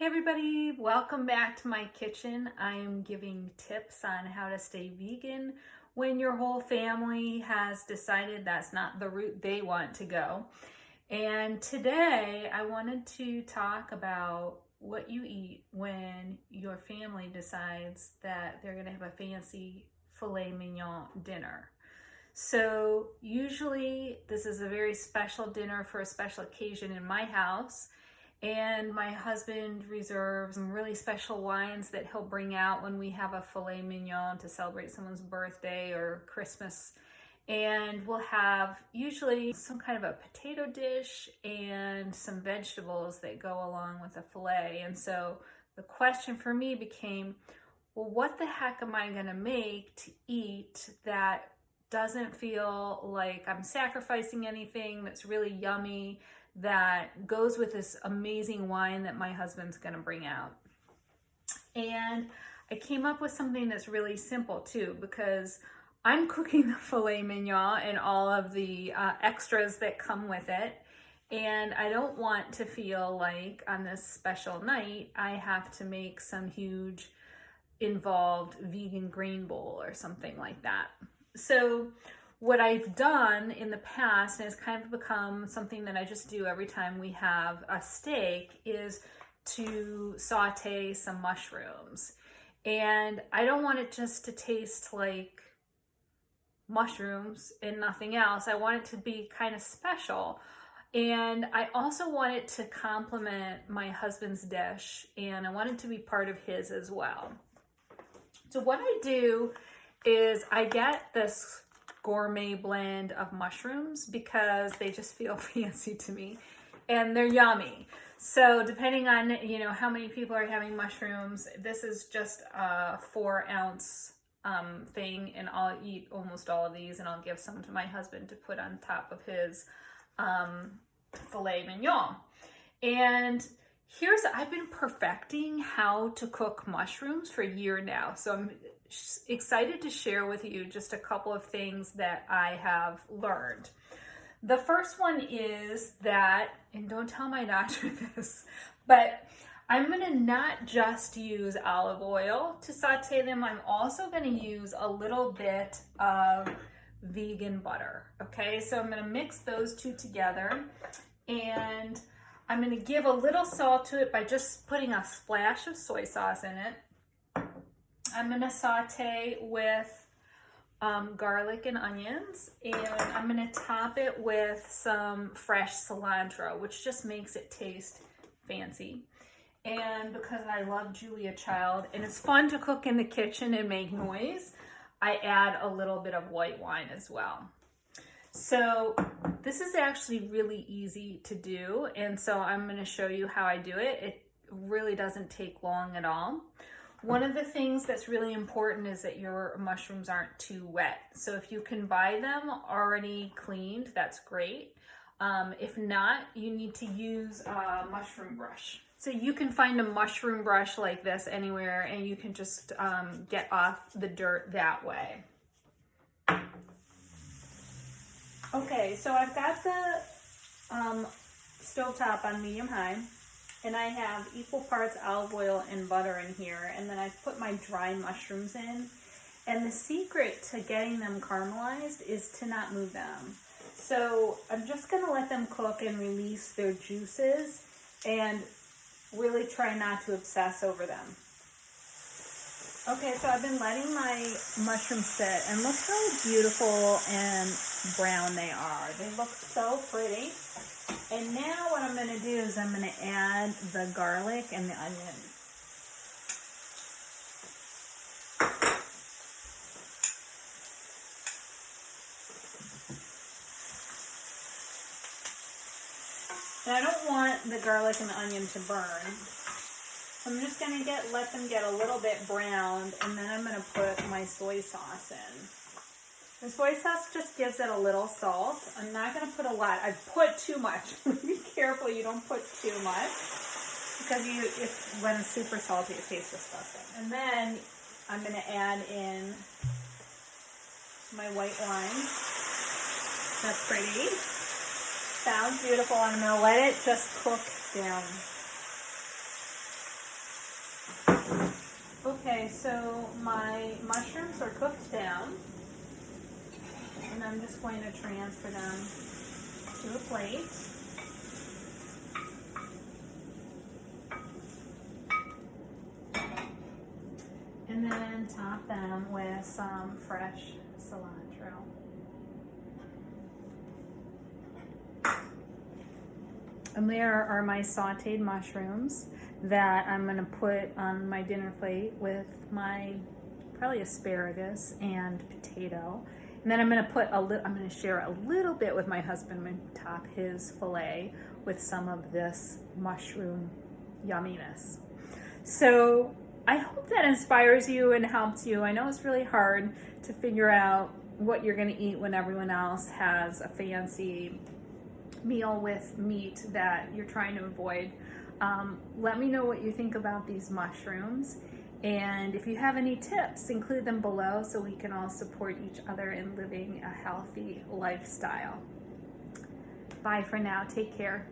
Hey everybody, welcome back to my kitchen. I am giving tips on how to stay vegan when your whole family has decided that's not the route they want to go. And today I wanted to talk about what you eat when your family decides that they're going to have a fancy filet mignon dinner. So usually this is a very special dinner for a special occasion in my house. And my husband reserves some really special wines that he'll bring out when we have a filet mignon to celebrate someone's birthday or Christmas. And we'll have usually some kind of a potato dish and some vegetables that go along with the filet. And so the question for me became, well, what the heck am I gonna make to eat that doesn't feel like I'm sacrificing anything, that's really yummy, that goes with this amazing wine that my husband's gonna bring out? And I came up with something that's really simple too, because I'm cooking the filet mignon and all of the extras that come with it. And I don't want to feel like on this special night, I have to make some huge involved vegan grain bowl or something like that. So what I've done in the past, and it's kind of become something that I just do every time we have a steak, is to saute some mushrooms. And I don't want it just to taste like mushrooms and nothing else. I want it to be kind of special. And I also want it to complement my husband's dish, and I want it to be part of his as well. So what I do is I get this gourmet blend of mushrooms because they just feel fancy to me and they're yummy. So depending on how many people are having mushrooms, this is just a 4-ounce thing, and I'll eat almost all of these, and I'll give some to my husband to put on top of his filet mignon. And I've been perfecting how to cook mushrooms for a year now, so I'm excited to share with you just a couple of things that I have learned. The first one is that, and don't tell my doctor this, but I'm going to not just use olive oil to saute them. I'm also going to use a little bit of vegan butter. Okay, so I'm going to mix those two together, and I'm going to give a little salt to it by just putting a splash of soy sauce in it. I'm going to saute with garlic and onions, and I'm going to top it with some fresh cilantro, which just makes it taste fancy. And because I love Julia Child and it's fun to cook in the kitchen and make noise, I add a little bit of white wine as well. So this is actually really easy to do, and so I'm going to show you how I do it. It really doesn't take long at all. One of the things that's really important is that your mushrooms aren't too wet. So if you can buy them already cleaned, that's great. If not, you need to use a mushroom brush. So you can find a mushroom brush like this anywhere, and you can just get off the dirt that way. Okay, so I've got the stovetop on medium high, and I have equal parts olive oil and butter in here, and then I've put my dry mushrooms in. And the secret to getting them caramelized is to not move them. So I'm just gonna let them cook and release their juices and really try not to obsess over them. Okay, so I've been letting my mushrooms sit, and look how beautiful and brown they are. They look so pretty. And now what I'm going to do is I'm going to add the garlic and the onion. And I don't want the garlic and the onion to burn. So I'm just going to let them get a little bit browned, and then I'm going to put my soy sauce in. The soy sauce just gives it a little salt. I'm not going to put a lot. I've put too much. Be careful you don't put too much, because when it's super salty, it tastes disgusting. And then I'm going to add in my white wine. That's pretty. Sounds beautiful. I'm going to let it just cook down. so my mushrooms are cooked down, and I'm just going to transfer them to a plate. And then top them with some fresh cilantro. And there are my sauteed mushrooms that I'm going to put on my dinner plate with my probably asparagus and potato. And then I'm going to share a little bit with my husband. I'm going to top his filet with some of this mushroom yumminess. So I hope that inspires you and helps you. I know it's really hard to figure out what you're going to eat when everyone else has a fancy meal with meat that you're trying to avoid. Let me know what you think about these mushrooms, and if you have any tips, include them below so we can all support each other in living a healthy lifestyle. Bye for now. Take care.